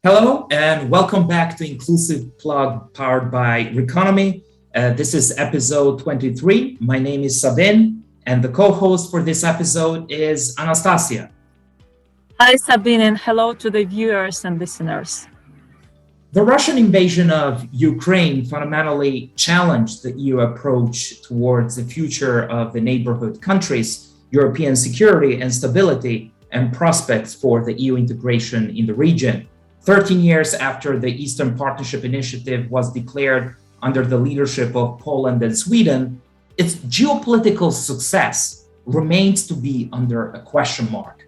Hello and welcome back to Inclusive Plug powered by Reconomy. This is episode 23. My name is Sabine and the co-host for this episode is Anastasia. Hi Sabine and hello to the viewers and listeners. The Russian invasion of Ukraine fundamentally challenged the EU approach towards the future of the neighborhood countries, European security and stability, and prospects for the EU integration in the region. 13 years after the Eastern Partnership Initiative was declared under the leadership of Poland and Sweden, its geopolitical success remains to be under a question mark.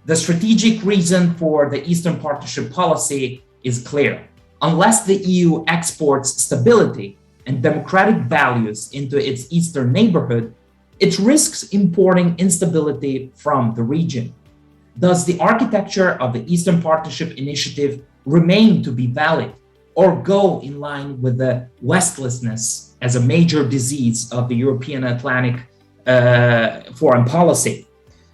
The strategic reason for the Eastern Partnership policy is clear. Unless the EU exports stability and democratic values into its eastern neighborhood, it risks importing instability from the region. Does the architecture of the Eastern Partnership Initiative remain to be valid or go in line with the Westlessness as a major disease of the European Atlantic foreign policy?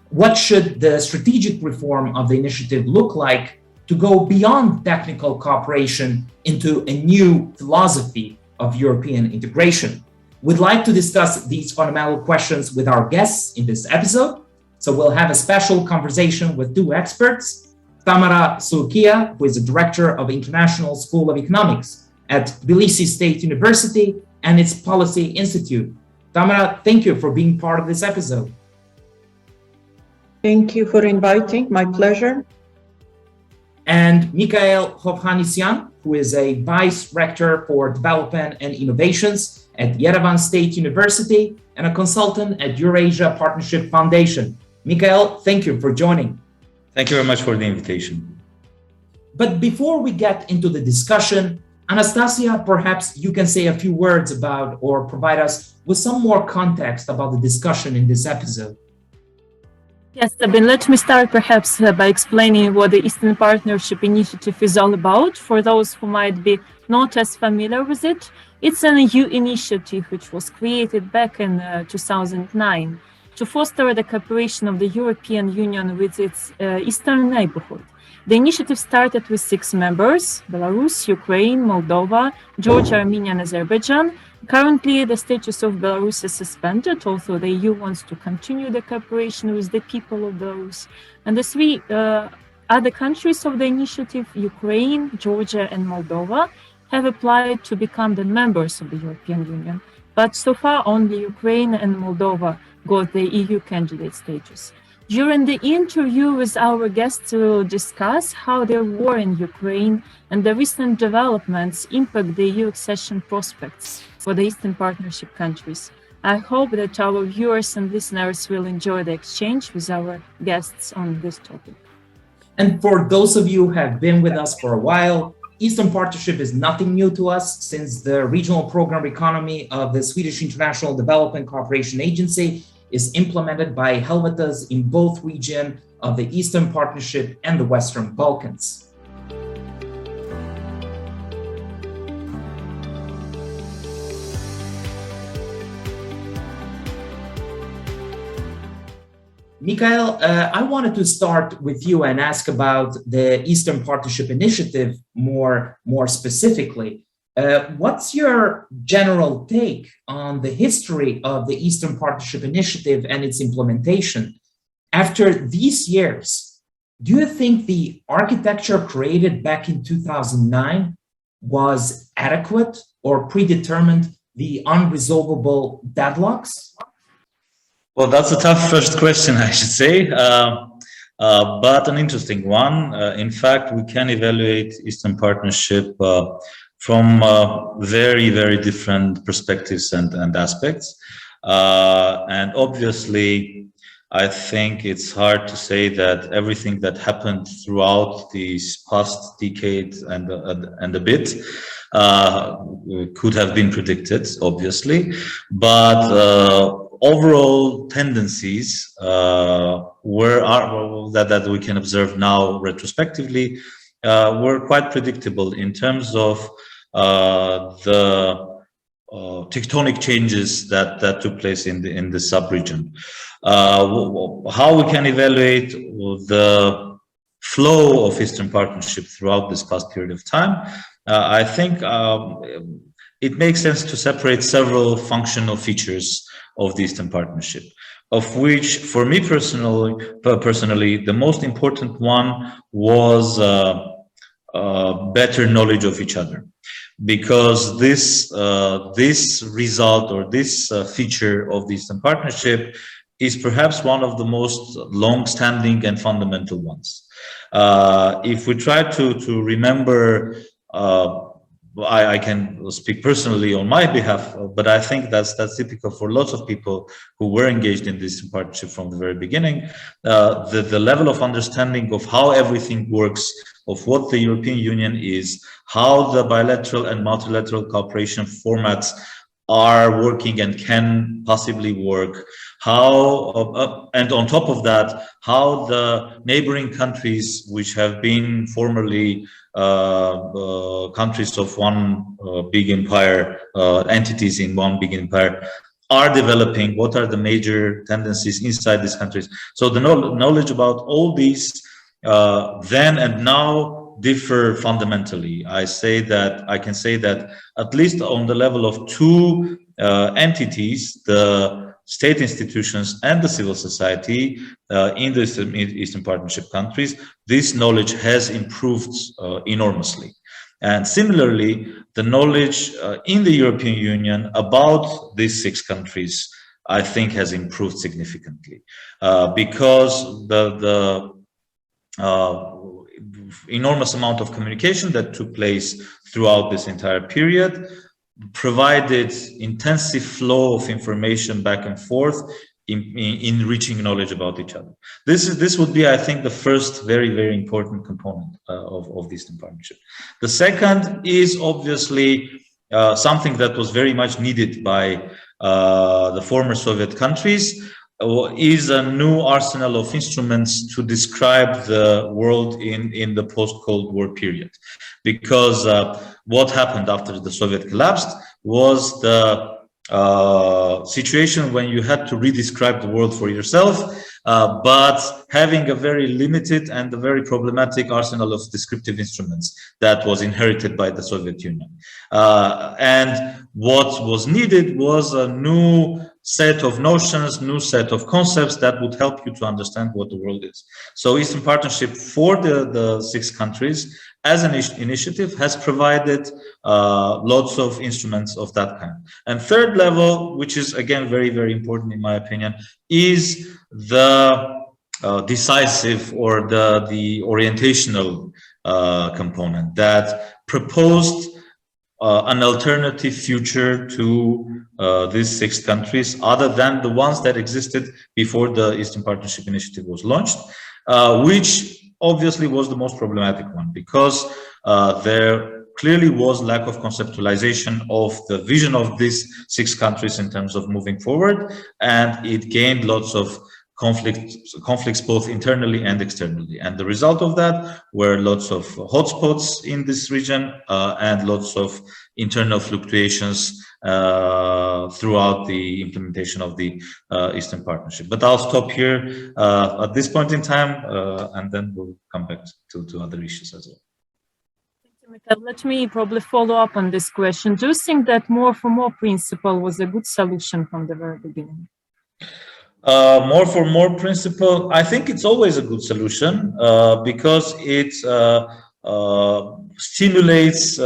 What should the strategic reform of the initiative look like to go beyond technical cooperation into a new philosophy of European integration? We'd like to discuss these fundamental questions with our guests in this episode. So we'll have a special conversation with two experts, Tamara Sulukia, who is the Director of International School of Economics at Tbilisi State University and its Policy Institute. Tamara, thank you for being part of this episode. Thank you for inviting, my pleasure. And Mikhail Hovhannisyan, who is a Vice Rector for Development and Innovations at Yerevan State University and a consultant at Eurasia Partnership Foundation. Mikhail, thank you for joining. Thank you very much for the invitation. But before we get into the discussion, Anastasia, perhaps you can say a few words about or provide us with some more context about the discussion in this episode. Yes, Sabine, let me start perhaps by explaining what the Eastern Partnership Initiative is all about. For those who might be not as familiar with it, it's an EU initiative which was created back in 2009 to foster the cooperation of the European Union with its eastern neighborhood. The initiative started with 6 members: Belarus, Ukraine, Moldova, Georgia, Armenia, and Azerbaijan. Currently, the status of Belarus is suspended, although the EU wants to continue the cooperation with the people of Belarus. And the 3 other countries of the initiative, Ukraine, Georgia, and Moldova, have applied to become the members of the European Union. But so far, only Ukraine and Moldova got the EU candidate status. During the interview with our guests, we will discuss how the war in Ukraine and the recent developments impact the EU accession prospects for the Eastern Partnership countries. I hope that our viewers and listeners will enjoy the exchange with our guests on this topic. And for those of you who have been with us for a while, Eastern Partnership is nothing new to us since the regional program economy of the Swedish International Development Cooperation Agency is implemented by Helvetas in both regions of the Eastern Partnership and the Western Balkans. Mikhail, I wanted to start with you and ask about the Eastern Partnership Initiative more specifically. What's your general take on the history of the Eastern Partnership Initiative and its implementation? After these years, do you think the architecture created back in 2009 was adequate or predetermined the unresolvable deadlocks? Well, that's a tough first question, I should say, but an interesting one. In fact, we can evaluate Eastern Partnership from very, very different perspectives and aspects. And obviously, I think it's hard to say that everything that happened throughout these past decades and a bit could have been predicted, obviously. But overall tendencies that we can observe now retrospectively were quite predictable in terms of the tectonic changes that took place in the sub-region. How we can evaluate the flow of Eastern Partnership throughout this past period of time, I think it makes sense to separate several functional features of the Eastern Partnership, of which, for me personally, the most important one was better knowledge of each other, because this result or this feature of the Eastern Partnership is perhaps one of the most long-standing and fundamental ones. If we try to remember, I can speak personally on my behalf, but I think that's typical for lots of people who were engaged in this partnership from the very beginning. The level of understanding of how everything works, of what the European Union is, how the bilateral and multilateral cooperation formats are working and can possibly work, how and on top of that, how the neighboring countries, which have been formerly countries of one big empire, entities in one big empire, are developing, what are the major tendencies inside these countries. So the knowledge about all these then and now differ fundamentally. I can say that at least on the level of two entities, the state institutions and the civil society in the Eastern Partnership countries, this knowledge has improved enormously. And similarly, the knowledge in the European Union about these 6 countries, I think, has improved significantly because the enormous amount of communication that took place throughout this entire period provided intensive flow of information back and forth in reaching knowledge about each other. This would be, I think, the first very, very important component of the Eastern Partnership. The second is obviously something that was very much needed by the former Soviet countries, is a new arsenal of instruments to describe the world in the post-Cold War period. Because what happened after the Soviet collapsed was the situation when you had to redescribe the world for yourself, but having a very limited and a very problematic arsenal of descriptive instruments that was inherited by the Soviet Union. And what was needed was a new set of notions, new set of concepts that would help you to understand what the world is. So Eastern Partnership for the 6 countries as an initiative has provided lots of instruments of that kind. And third level, which is again very, very important in my opinion, is the decisive or the orientational component that proposed an alternative future to these 6 countries other than the ones that existed before the Eastern Partnership Initiative was launched, which obviously was the most problematic one, because there clearly was lack of conceptualization of the vision of these 6 countries in terms of moving forward, and it gained lots of conflicts both internally and externally. And the result of that were lots of hotspots in this region and lots of internal fluctuations throughout the implementation of the Eastern Partnership. But I'll stop here at this point in time, and then we'll come back to other issues as well. Let me probably follow up on this question. Do you think that more for more principle was a good solution from the very beginning? More for more principle, I think it's always a good solution because it stimulates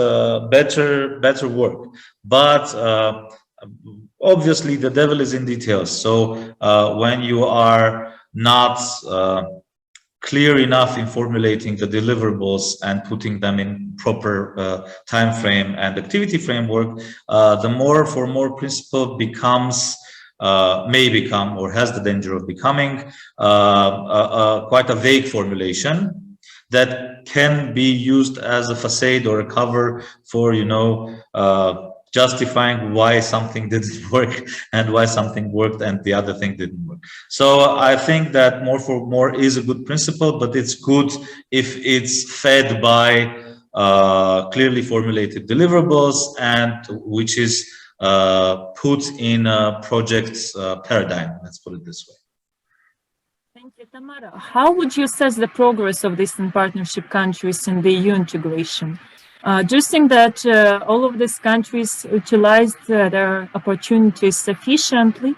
better work. But obviously the devil is in details. So when you are not clear enough in formulating the deliverables and putting them in proper time frame and activity framework, the more for more principle becomes may become, or has the danger of becoming, quite a vague formulation that can be used as a facade or a cover for, justifying why something didn't work and why something worked and the other thing didn't work. So I think that more for more is a good principle, but it's good if it's fed by clearly formulated deliverables, and which is put in a project paradigm, let's put it this way. Thank you, Tamara. How would you assess the progress of the Eastern Partnership countries in the EU integration? Do you think that all of these countries utilized their opportunities sufficiently?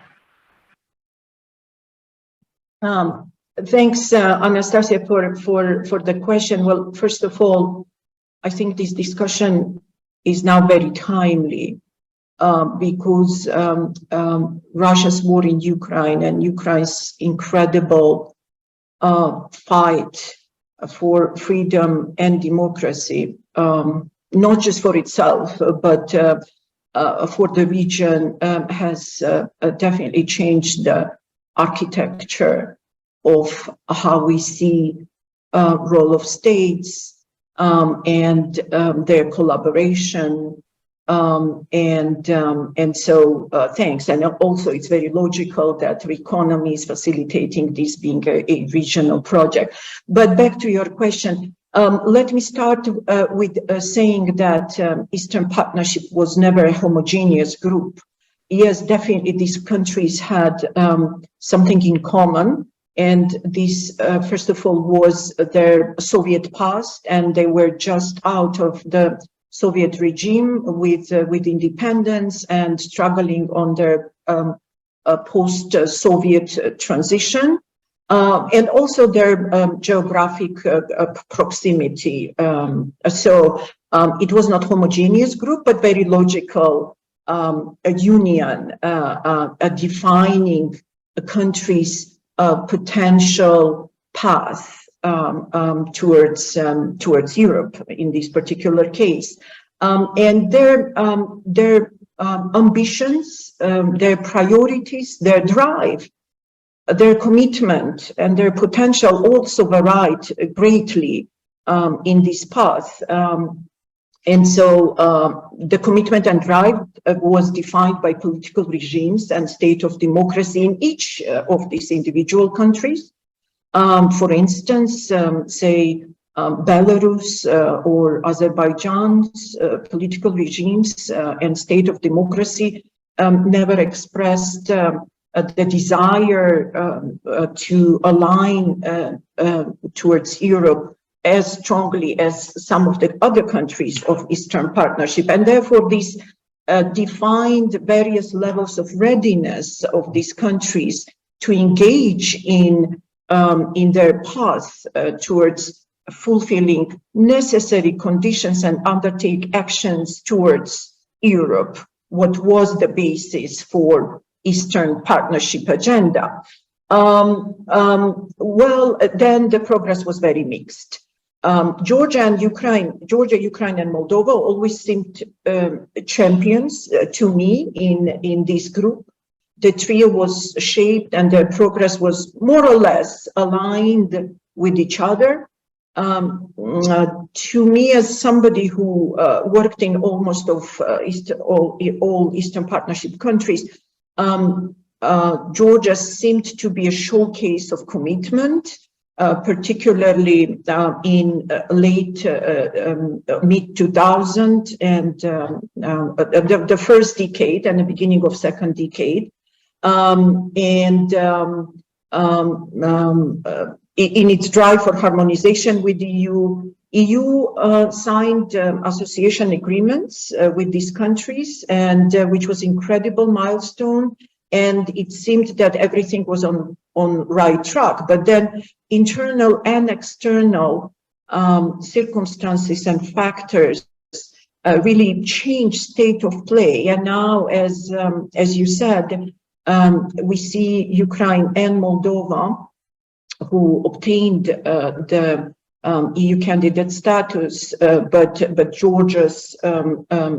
Thanks, Anastasia, for the question. Well, first of all, I think this discussion is now very timely because Russia's war in Ukraine and Ukraine's incredible fight for freedom and democracy, not just for itself, but for the region, has definitely changed the architecture of how we see role of states and their collaboration. And so thanks. And also it's very logical that the economy is facilitating this being a regional project. But back to your question, let me start with saying that Eastern Partnership was never a homogeneous group. Yes, definitely these countries had something in common. And this, first of all, was their Soviet past, and they were just out of the Soviet regime with independence and struggling on their post-Soviet transition, and also their geographic proximity. So it was not homogeneous group, but very logical, a union, defining a country's potential path towards Europe in this particular case, and their ambitions, their priorities, their drive, their commitment, and their potential also varied greatly in this path. And so the commitment and drive was defined by political regimes and state of democracy in each of these individual countries. For instance, say Belarus or Azerbaijan's political regimes and state of democracy never expressed the desire to align towards Europe as strongly as some of the other countries of Eastern Partnership. And therefore, this defined various levels of readiness of these countries to engage in their path towards fulfilling necessary conditions and undertake actions towards Europe, what was the basis for Eastern Partnership agenda. Well, then the progress was very mixed. Georgia, Ukraine, and Moldova always seemed champions to me in this group. The trio was shaped and their progress was more or less aligned with each other. To me, as somebody who worked in almost all Eastern Partnership countries, Georgia seemed to be a showcase of commitment, particularly in late mid-2000 and the first decade and the beginning of second decade. In its drive for harmonization with the EU signed association agreements with these countries, and which was incredible milestone. And it seemed that everything was on right track. But then internal and external circumstances and factors really changed state of play. And now, as you said, we see Ukraine and Moldova, who obtained the EU candidate status, but Georgia's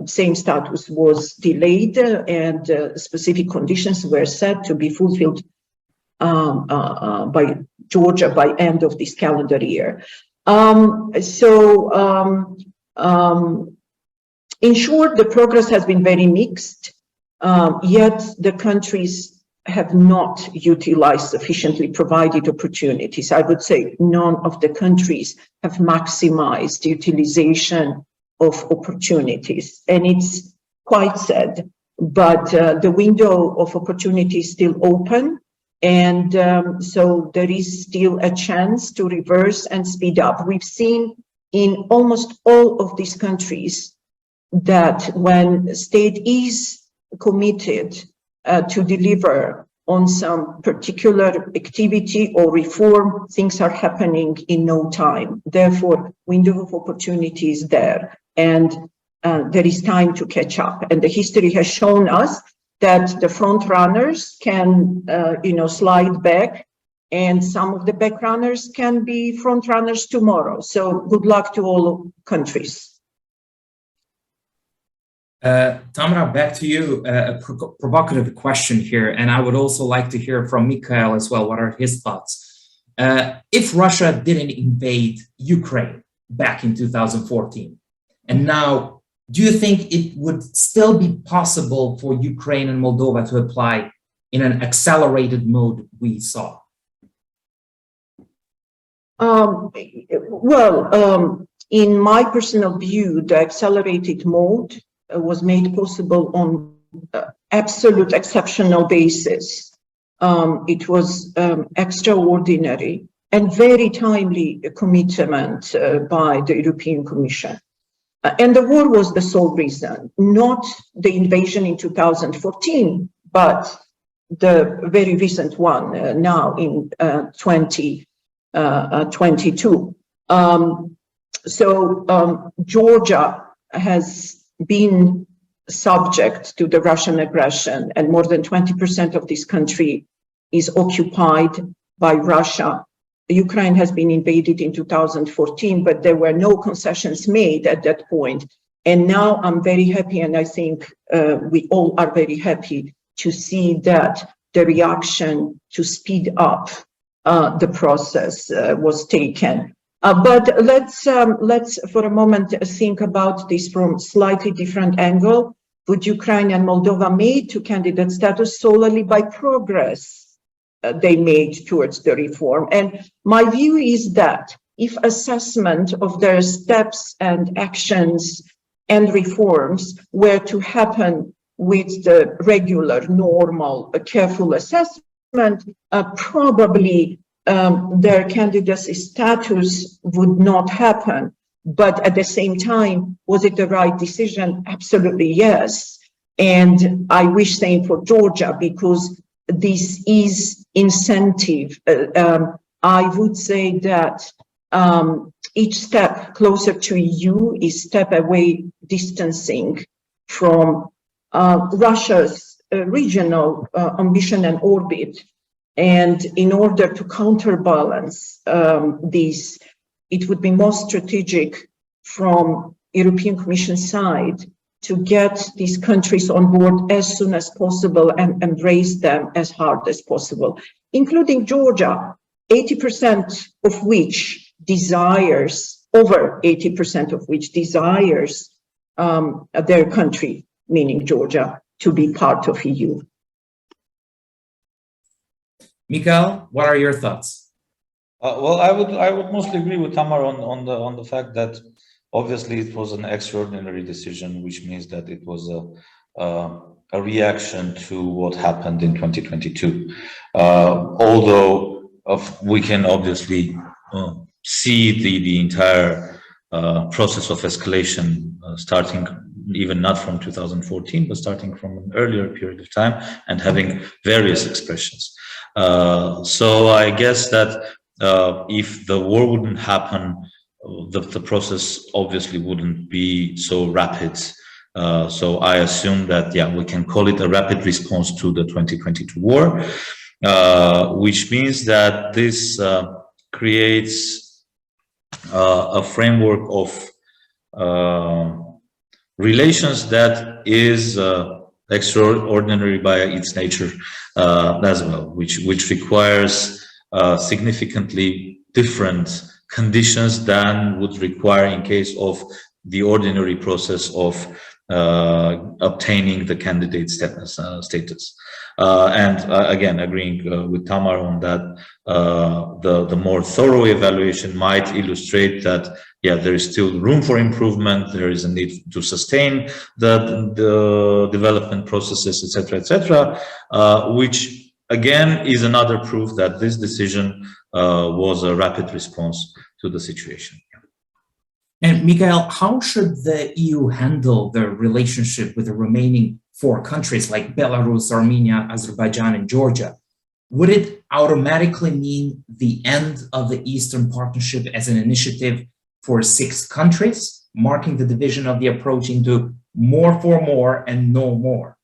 same status was delayed, and specific conditions were set to be fulfilled by Georgia by end of this calendar year. In short, the progress has been very mixed, yet the countries have not utilized sufficiently provided opportunities. I would say none of the countries have maximized utilization of opportunities, and it's quite sad, but the window of opportunity is still open. And so there is still a chance to reverse and speed up. We've seen in almost all of these countries that when state is committed to deliver on some particular activity or reform, things are happening in no time. Therefore, window of opportunity is there, and there is time to catch up. And the history has shown us that the front runners can, slide back, and some of the back runners can be front runners tomorrow. So good luck to all countries. Tamara, back to you. A provocative question here, and I would also like to hear from Mikhail as well. What are his thoughts? If Russia didn't invade Ukraine back in 2014, and now, do you think it would still be possible for Ukraine and Moldova to apply in an accelerated mode we saw? In my personal view, the accelerated mode was made possible on absolute exceptional basis. It was extraordinary and very timely commitment by the European Commission. And the war was the sole reason, not the invasion in 2014, but the very recent one now in 2022. Georgia has been subject to the Russian aggression, and more than 20% of this country is occupied by Russia. Ukraine has been invaded in 2014, but there were no concessions made at that point. And now I'm very happy, and I think we all are very happy to see that the reaction to speed up the process was taken. But let's for a moment think about this from slightly different angle. Would Ukraine and Moldova made to candidate status solely by progress they made towards the reform? And my view is that if assessment of their steps and actions and reforms were to happen with the regular, normal, careful assessment, probably their candidacy status would not happen. But at the same time, was it the right decision? Absolutely yes. And I wish same for Georgia, because this is incentive. I would say that each step closer to EU is step away distancing from Russia's regional ambition and orbit. And in order to counterbalance these, it would be more strategic from European Commission side to get these countries on board as soon as possible and embrace them as hard as possible, including Georgia, 80% of which desires, over 80% of which desires their country, meaning Georgia, to be part of EU. Mikhail, what are your thoughts? Well, I would mostly agree with Tamar on the fact that obviously it was an extraordinary decision, which means that it was a reaction to what happened in 2022. Although we can obviously see the entire process of escalation starting even not from 2014, but starting from an earlier period of time and having various expressions. So I guess that if the war wouldn't happen, the process obviously wouldn't be so rapid. So I assume that, yeah, we can call it a rapid response to the 2022 war, which means that this creates a framework of relations that is extraordinary by its nature as well, which requires significantly different conditions than would require in case of the ordinary process of obtaining the candidate status. And again, agreeing with Tamar on that, the more thorough evaluation might illustrate that, yeah, there is still room for improvement. There is a need to sustain the development processes, etc., which again is another proof that this decision was a rapid response to the situation. And Mikhail, how should the EU handle the relationship with the remaining 4 countries like Belarus, Armenia, Azerbaijan, and Georgia? Would it automatically mean the end of the Eastern Partnership as an initiative for 6 countries, marking the division of the approach into more for more and no more?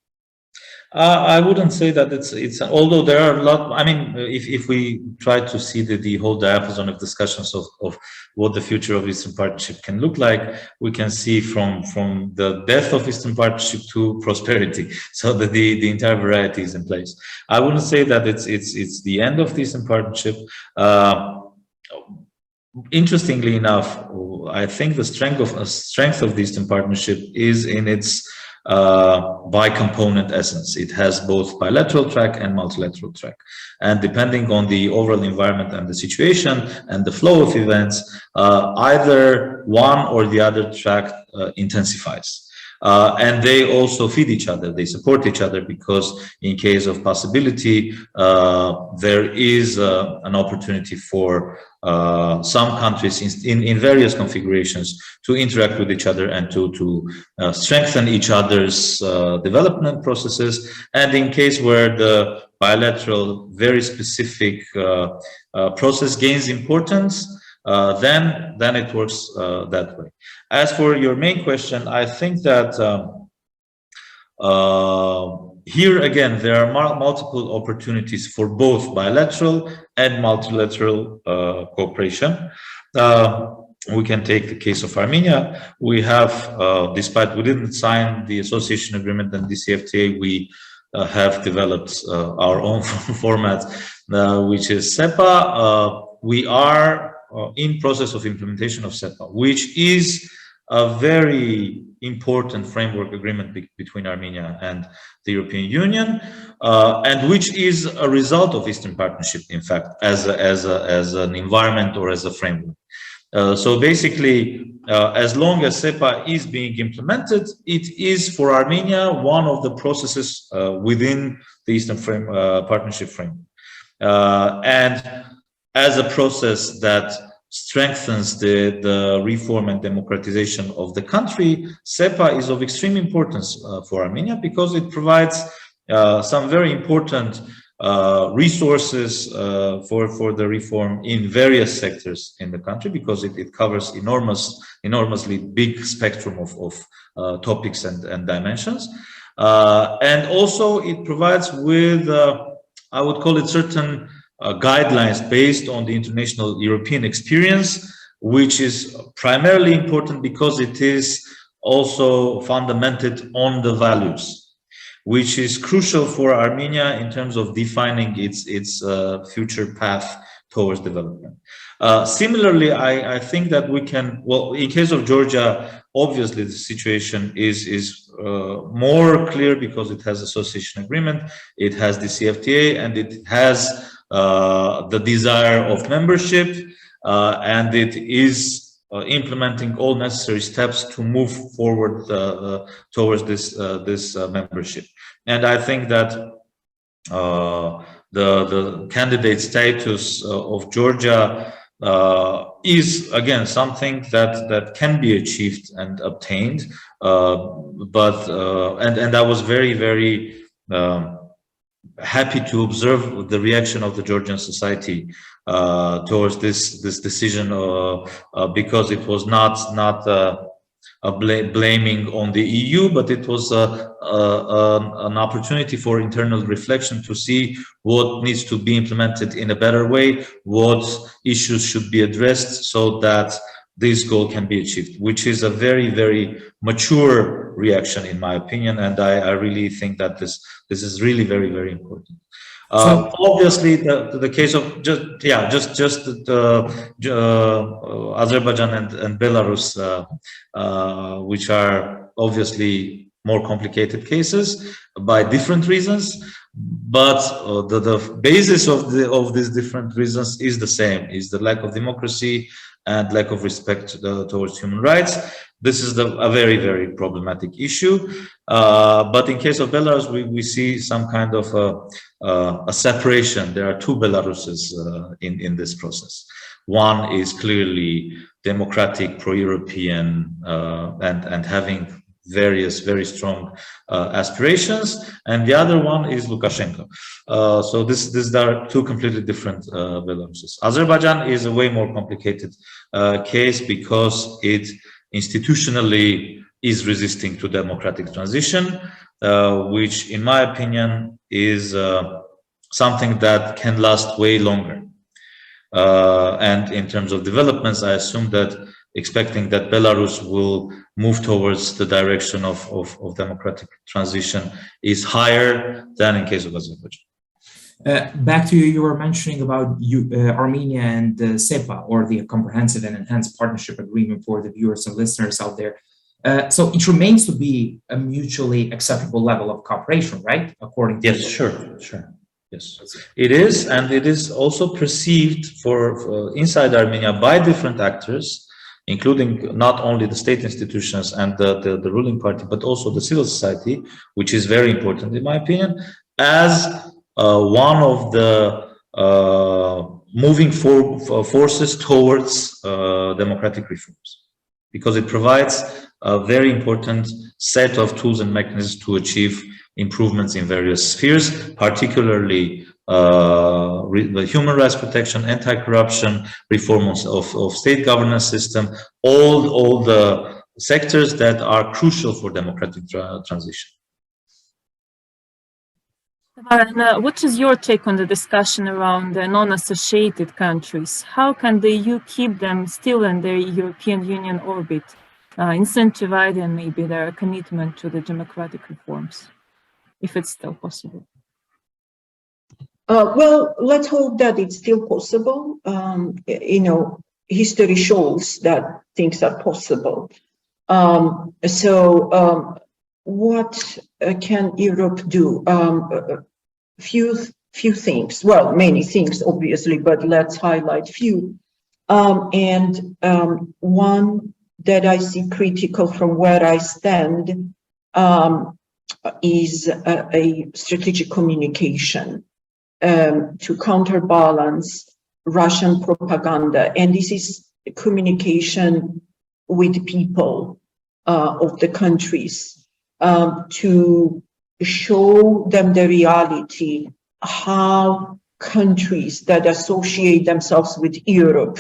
I wouldn't say that it's although there are a lot. I mean, if we try to see the whole diapason of discussions of what the future of Eastern Partnership can look like, we can see from the death of Eastern Partnership to prosperity. So that the entire variety is in place. I wouldn't say that it's the end of the Eastern Partnership. Interestingly enough, I think the strength of the Eastern Partnership is in its bi-component essence. It has both bilateral track and multilateral track, and depending on the overall environment and the situation and the flow of events, either one or the other track intensifies. And they also feed each other, they support each other, because in case of possibility, there is an opportunity for some countries in various configurations to interact with each other and to strengthen each other's development processes. And in case where the bilateral, very specific process gains importance, then it works that way. As for your main question, I think that here again, there are multiple opportunities for both bilateral and multilateral cooperation. We can take the case of Armenia. We have, despite we didn't sign the association agreement and the CFTA, we have developed our own format, which is SEPA. We are in process of implementation of SEPA, which is a very important framework agreement between Armenia and the European Union, and which is a result of Eastern Partnership, in fact, as an environment or as a framework. So basically, as long as SEPA is being implemented, it is for Armenia one of the processes within the Eastern Partnership framework. And as a process that strengthens the reform and democratization of the country, SEPA is of extreme importance for Armenia, because it provides some very important resources for the reform in various sectors in the country, because it covers enormously big spectrum of topics and dimensions. And also it provides with, I would call it, certain guidelines based on the international European experience, which is primarily important because it is also fundamented on the values, which is crucial for Armenia in terms of defining its future path towards development. Similarly, I think that we can, well, in case of Georgia, obviously the situation is more clear because it has association agreement, it has the CFTA, and it has the desire of membership, and it is implementing all necessary steps to move forward towards this membership. And I think that the candidate status of Georgia is again something that can be achieved and obtained, but I was very happy to observe the reaction of the Georgian society towards this decision, because it was not blaming on the EU, but it was an opportunity for internal reflection to see what needs to be implemented in a better way, what issues should be addressed so that this goal can be achieved, which is a very mature reaction, in my opinion, and I really think that this is really very important. So, obviously, the case of Azerbaijan and Belarus, which are obviously more complicated cases by different reasons, but the basis of these different reasons is the same: is the lack of democracy and lack of respect towards human rights. This is a very problematic issue. But in case of Belarus, we see some kind of a separation. There are two Belaruses in this process. One is clearly democratic, pro-European, and having various very strong aspirations, and the other one is Lukashenko. So these are two completely different Belaruses. Azerbaijan is a way more complicated case because it institutionally is resisting to democratic transition, which in my opinion is something that can last way longer. And in terms of developments, I assume that expecting that Belarus will move towards the direction of democratic transition is higher than in case of Azerbaijan. Back to you, you were mentioning about Armenia and SEPA, or the Comprehensive and Enhanced Partnership Agreement for the viewers and listeners out there. So it remains to be a mutually acceptable level of cooperation, right? According to sure. Yes, it is, and it is also perceived for inside Armenia by different actors, including not only the state institutions and the ruling party, but also the civil society, which is very important in my opinion, as one of the moving forces towards democratic reforms, because it provides a very important set of tools and mechanisms to achieve improvements in various spheres, particularly the human rights protection, anti-corruption, reform of state governance system, all the sectors that are crucial for democratic transition. What is your take on the discussion around the non-associated countries? How can the EU keep them still in their European Union orbit, incentivizing maybe their commitment to the democratic reforms, if it's still possible? Well, let's hope that it's still possible. History shows that things are possible. What can Europe do? Few things. Well, many things, obviously, but let's highlight few. One that I see critical from where I stand is a strategic communication to counterbalance Russian propaganda. And this is communication with people of the countries to show them the reality, how countries that associate themselves with Europe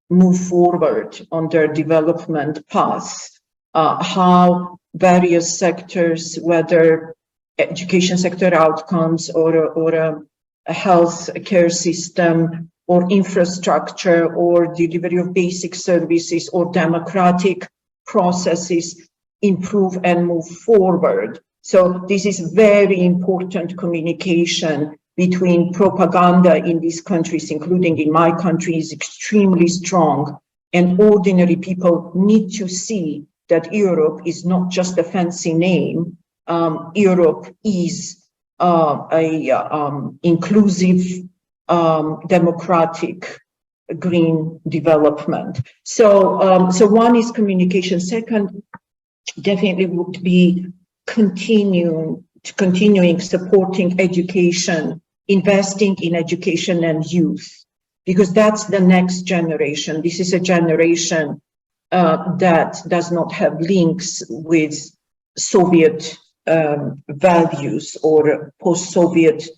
move forward on their development path, how various sectors, whether education sector outcomes or a health care system or infrastructure or delivery of basic services or democratic processes improve and move forward. So this is very important communication between propaganda in these countries, including in my country, is extremely strong. And ordinary people need to see that Europe is not just a fancy name. Europe is inclusive, democratic, green development. So one is communication. Second, definitely would be continuing supporting education, investing in education and youth, because that's the next generation. This is a generation that does not have links with Soviet values or post-Soviet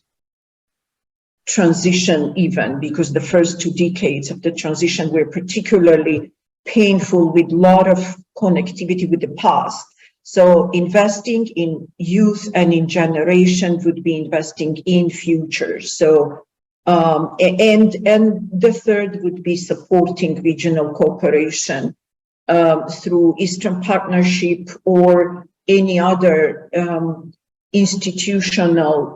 transition even, because the first 2 decades of the transition were particularly painful with a lot of connectivity with the past. So investing in youth and in generation would be investing in future. So and the third would be supporting regional cooperation through Eastern Partnership or any other institutional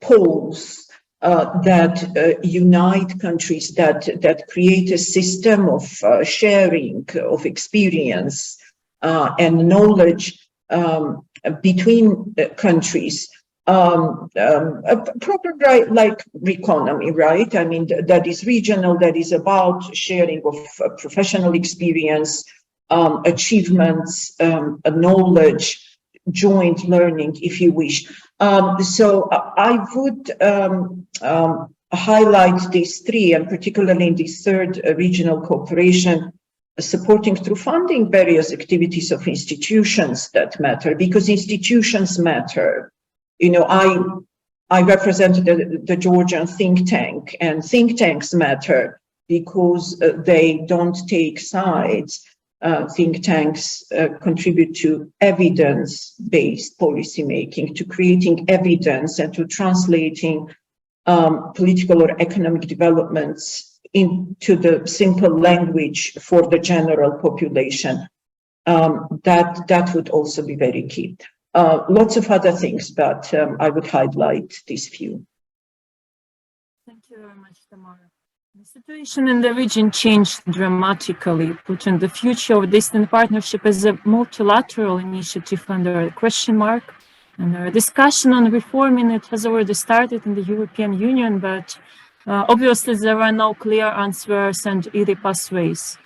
poles that unite countries, that create a system of sharing of experience and knowledge between countries, a proper like economy, right? I mean, that is regional, that is about sharing of professional experience, achievements, knowledge, joint learning, if you wish. So I would highlight these three, and particularly in this third regional cooperation, supporting through funding various activities of institutions that matter, because institutions matter. You know, I represented the Georgian think tank, and think tanks matter because they don't take sides. Think tanks contribute to evidence-based policymaking, to creating evidence and to translating political or economic developments into the simple language for the general population. That would also be very key. Lots of other things, but I would highlight these few. Thank you very much, Tamara. The situation in the region changed dramatically, putting the future of the Eastern Partnership as a multilateral initiative under a question mark. And a discussion on reforming it has already started in the European Union, but obviously there are no clear answers and easy pathways.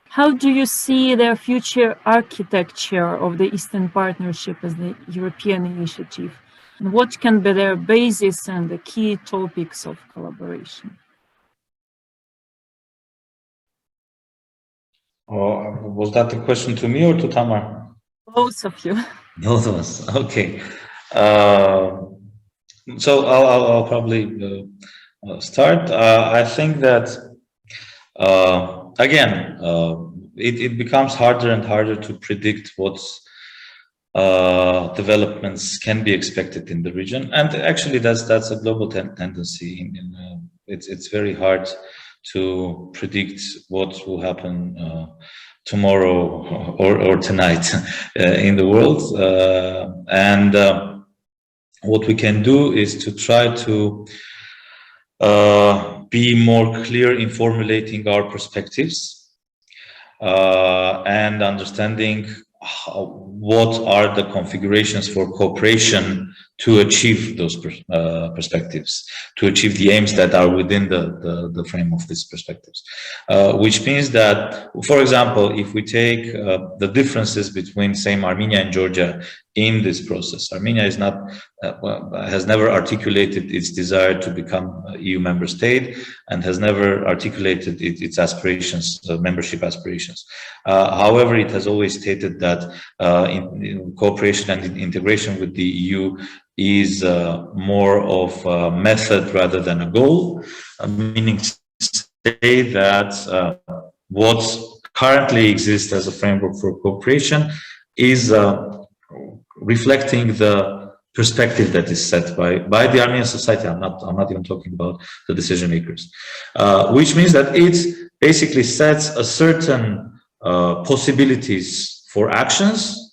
How do you see the future architecture of the Eastern Partnership as the European initiative? And what can be their basis and the key topics of collaboration? Was that a question to me or to Tamar? Both of you. Both of us. Okay. So I'll probably start. I think that again, it becomes harder and harder to predict what developments can be expected in the region, and actually that's a global tendency. It's very hard to predict what will happen tomorrow or tonight in the world, and what we can do is to try to be more clear in formulating our perspectives and understanding what are the configurations for cooperation to achieve those perspectives, to achieve the aims that are within the frame of these perspectives. Which means that, for example, if we take the differences between, say, Armenia and Georgia in this process, Armenia is not, has never articulated its desire to become an EU member state and has never articulated its aspirations, membership aspirations. However, it has always stated that in cooperation and integration with the EU is more of a method rather than a goal, meaning to say that what currently exists as a framework for cooperation is reflecting the perspective that is set by the Armenian society. I'm not even talking about the decision makers, which means that it basically sets a certain possibilities for actions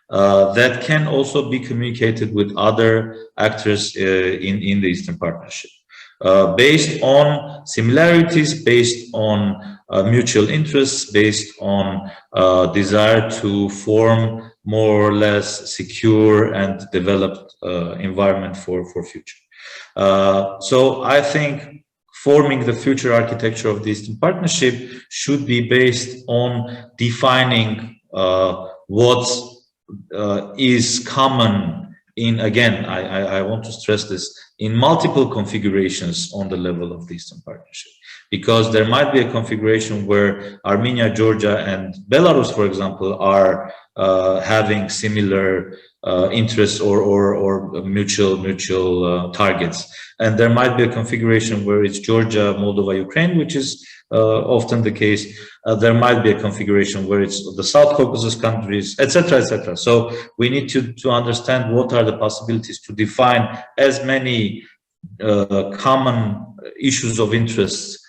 that can also be communicated with other actors in the Eastern Partnership, based on similarities, based on mutual interests, based on desire to form more or less secure and developed environment for future. So I think forming the future architecture of the Eastern Partnership should be based on defining what is common in, again, I want to stress this, in multiple configurations on the level of the Eastern Partnership. Because there might be a configuration where Armenia, Georgia, and Belarus, for example, are having similar interests or mutual targets. And there might be a configuration where it's Georgia, Moldova, Ukraine, which is often the case. There might be a configuration where it's the South Caucasus countries, etc., etc. So we need to understand what are the possibilities to define as many common issues of interest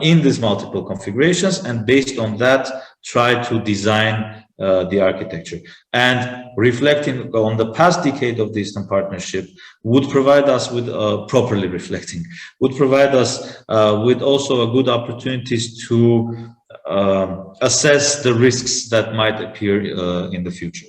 in these multiple configurations, and based on that, try to design the architecture. And reflecting on the past decade of the Eastern Partnership would provide us with, properly reflecting, would provide us with also a good opportunities to assess the risks that might appear in the future.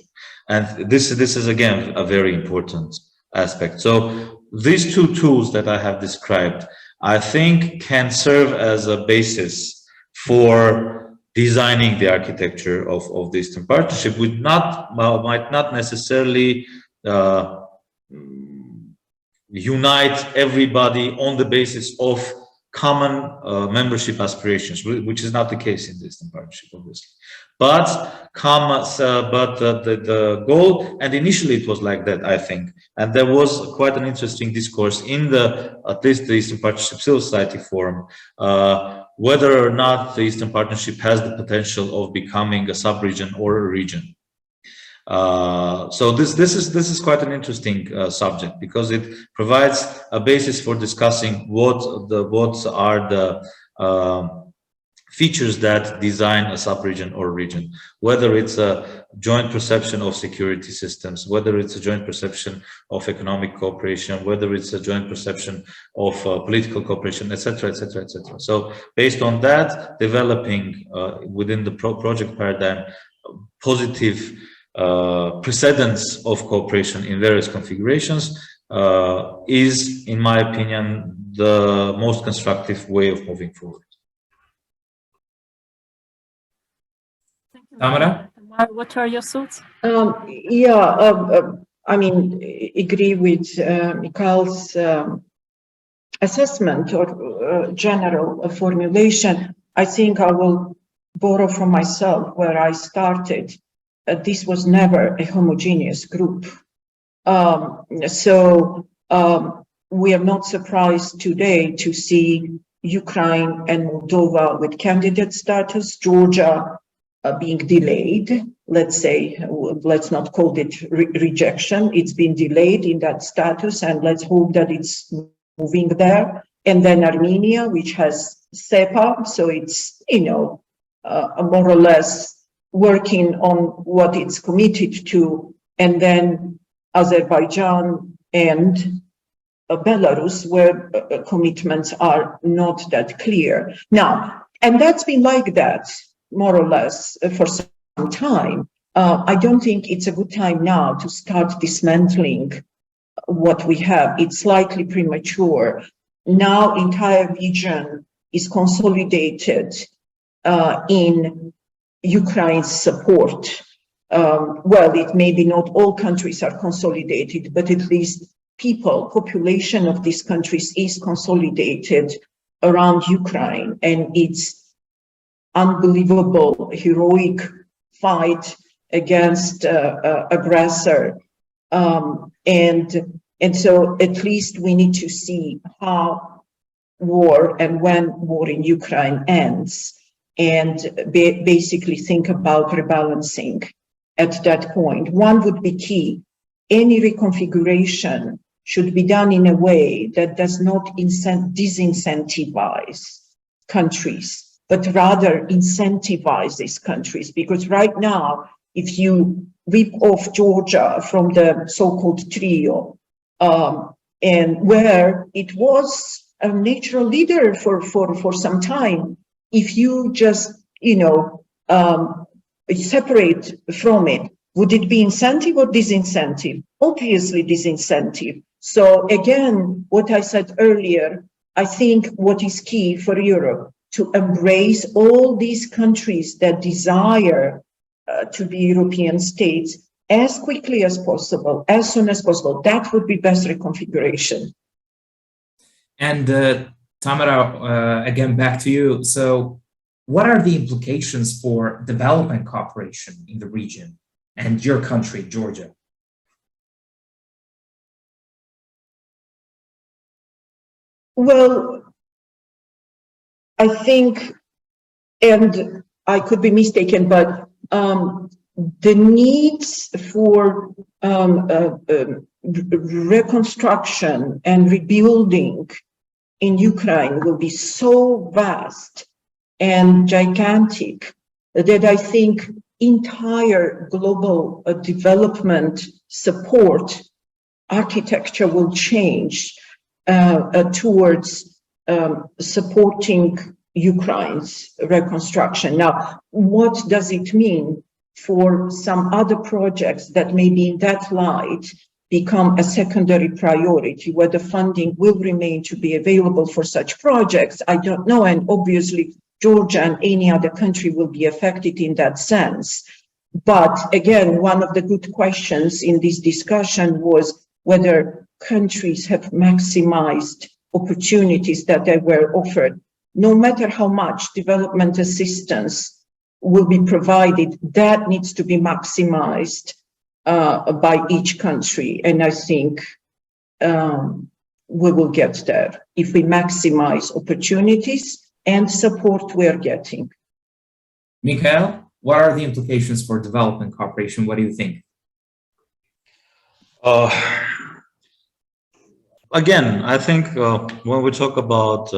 And this is again a very important aspect. So these two tools that I have described, I think, can serve as a basis for designing the architecture of the Eastern Partnership might not necessarily unite everybody on the basis of common membership aspirations, which is not the case in the Eastern Partnership, obviously. But the goal, and initially it was like that, I think, and there was quite an interesting discourse in at least the Eastern Partnership Civil Society Forum, whether or not the Eastern Partnership has the potential of becoming a sub-region or a region. So this is quite an interesting subject, because it provides a basis for discussing what are the features that design a sub-region or region, whether it's a joint perception of security systems, whether it's a joint perception of economic cooperation, whether it's a joint perception of political cooperation, etc., etc., etc. So based on that, developing within the project paradigm positive precedents of cooperation in various configurations is, in my opinion, the most constructive way of moving forward. Tamara? What are your thoughts? I mean, agree with Mikhail's assessment or general formulation. I think I will borrow from myself where I started. This was never a homogeneous group. We are not surprised today to see Ukraine and Moldova with candidate status, Georgia being delayed. Let's say, let's not call it rejection. It's been delayed in that status, and let's hope that it's moving there. And then Armenia, which has SEPA, so it's, more or less working on what it's committed to, and then Azerbaijan and Belarus, where commitments are not that clear. Now, and that's been like that, more or less, for some time. I don't think it's a good time now to start dismantling what we have. It's slightly premature. Now, entire region is consolidated in Ukraine's support. Well, it may be not all countries are consolidated, but at least population of these countries is consolidated around Ukraine, and its unbelievable, heroic fight against aggressor. And so at least we need to see how war and when war in Ukraine ends, and basically think about rebalancing at that point. One would be key. Any reconfiguration should be done in a way that does not disincentivize countries, but rather incentivize these countries. Because right now, if you rip off Georgia from the so-called trio, and where it was a natural leader for some time, if you just, separate from it, would it be incentive or disincentive? Obviously disincentive. So again, what I said earlier, I think what is key for Europe to embrace all these countries that desire to be European states as quickly as possible, as soon as possible. That would be best reconfiguration. And Tamara, again, back to you. So what are the implications for development cooperation in the region and your country, Georgia? Well, I think, and I could be mistaken, but the needs for reconstruction and rebuilding in Ukraine will be so vast and gigantic that I think entire global development support architecture will change towards supporting Ukraine's reconstruction. Now, what does it mean for some other projects that maybe in that light become a secondary priority, whether funding will remain to be available for such projects? I don't know. And obviously, Georgia and any other country will be affected in that sense. But again, one of the good questions in this discussion was whether countries have maximized opportunities that they were offered. No matter how much development assistance will be provided, that needs to be maximized by each country. And I think we will get there if we maximize opportunities and support we are getting. Mikhail, what are the implications for development cooperation? What do you think? Again, I think when we talk about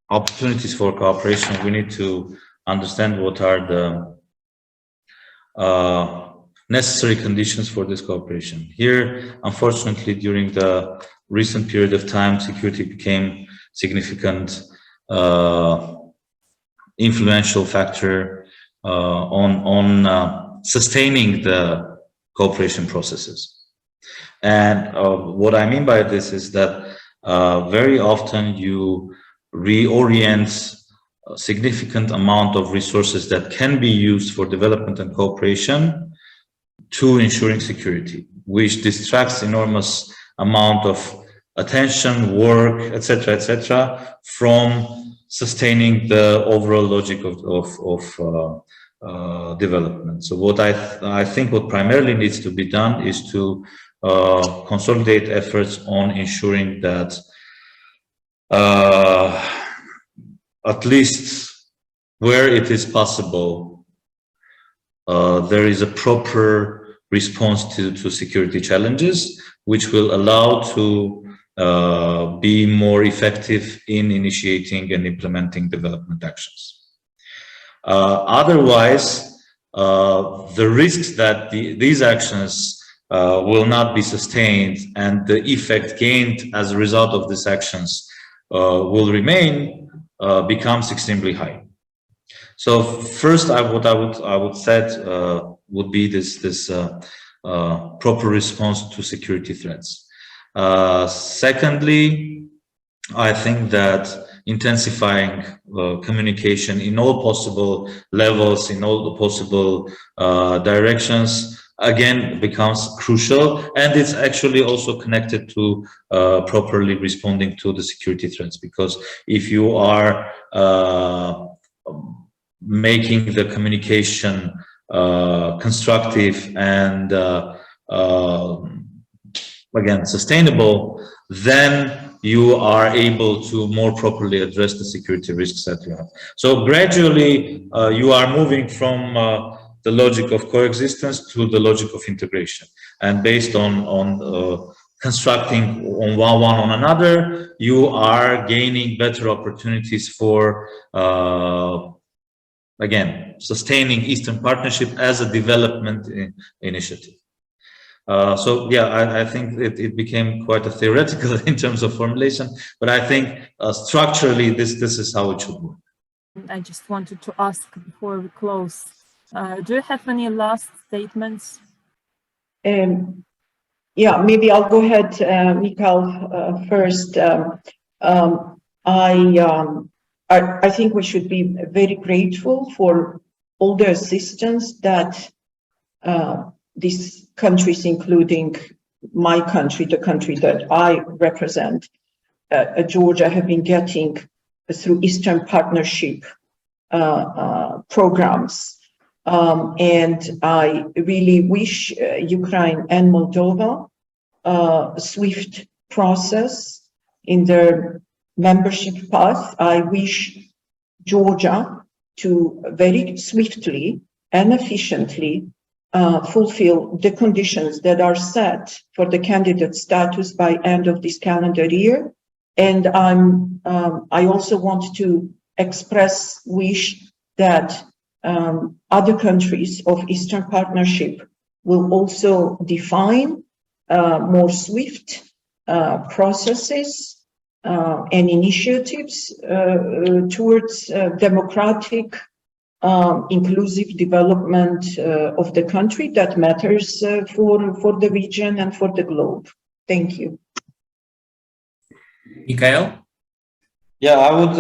opportunities for cooperation, we need to understand what are the necessary conditions for this cooperation. Here, unfortunately, during the recent period of time, security became significant influential factor on sustaining the cooperation processes. And what I mean by this is that very often you reorient a significant amount of resources that can be used for development and cooperation to ensuring security, which distracts enormous amount of attention, work, etc., from sustaining the overall logic of development. So what I think what primarily needs to be done is to consolidate efforts on ensuring that at least where it is possible, there is a proper response to security challenges, which will allow to be more effective in initiating and implementing development actions. Otherwise, the risks that these actions will not be sustained and the effect gained as a result of these actions will remain becomes extremely high. So first, what I would set would be this proper response to security threats. Secondly, I think that intensifying communication in all possible levels, in all the possible directions, again becomes crucial, and it's actually also connected to properly responding to the security threats, because if you are making the communication constructive and again sustainable, then you are able to more properly address the security risks that you have. So gradually you are moving from the logic of coexistence to the logic of integration, and based on constructing on one on another, you are gaining better opportunities for again sustaining Eastern Partnership as a development initiative. So yeah, I think it became quite a theoretical in terms of formulation, but I think structurally this is how it should work. I just wanted to ask before we close, do you have any last statements? Yeah, maybe I'll go ahead, Mikhail, first. I think we should be very grateful for all the assistance that these countries, including my country, the country that I represent, Georgia, have been getting through Eastern Partnership programs. And I really wish Ukraine and Moldova a swift process in their membership path. I wish Georgia to very swiftly and efficiently fulfill the conditions that are set for the candidate status by end of this calendar year. And I also want to express wish that other countries of Eastern Partnership will also define more swift processes and initiatives towards democratic, inclusive development of the country that matters for the region and for the globe. Thank you. Mikhail? Yeah, I would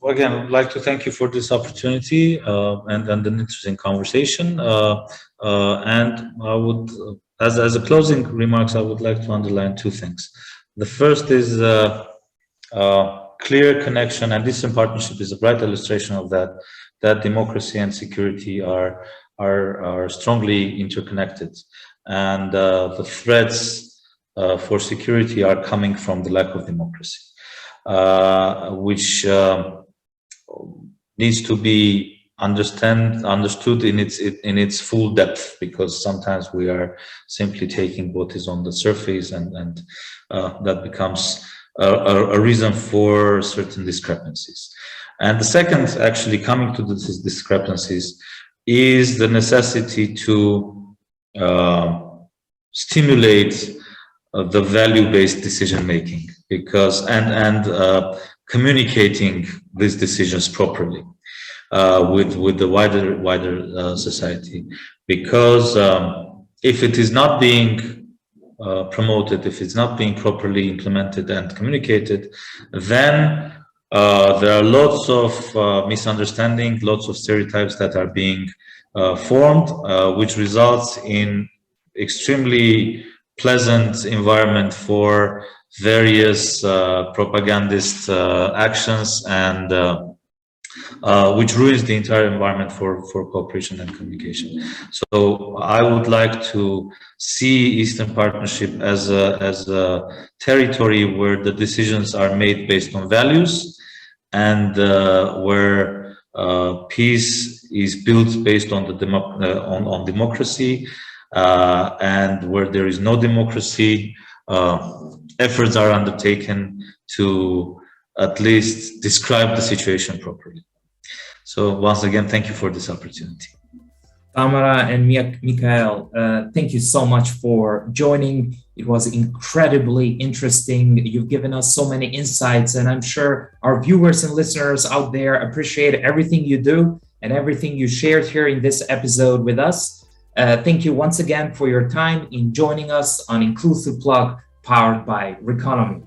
again like to thank you for this opportunity and an interesting conversation. And I would, as a closing remarks, I would like to underline two things. The first is clear connection, and this partnership is a bright illustration of that. That democracy and security are strongly interconnected, and the threats for security are coming from the lack of democracy. Which needs to be understood in its full depth, because sometimes we are simply taking what is on the surface, and that becomes a reason for certain discrepancies. And the second, actually coming to these discrepancies, is the necessity to stimulate the value-based decision making, because and communicating these decisions properly with the wider society, because if it is not being promoted, if it's not being properly implemented and communicated, then there are lots of misunderstanding, lots of stereotypes that are being formed, which results in extremely pleasant environment for various propagandist actions, and which ruins the entire environment for cooperation and communication. So I would like to see Eastern Partnership as a territory where the decisions are made based on values, and where peace is built based on on democracy, and where there is no democracy, efforts are undertaken to at least describe the situation properly. So once again, thank you for this opportunity. Tamara and Mikhail, thank you so much for joining. It was incredibly interesting. You've given us so many insights, and I'm sure our viewers and listeners out there appreciate everything you do and everything you shared here in this episode with us. Thank you once again for your time in joining us on Inclusive Plug, powered by Reconomy.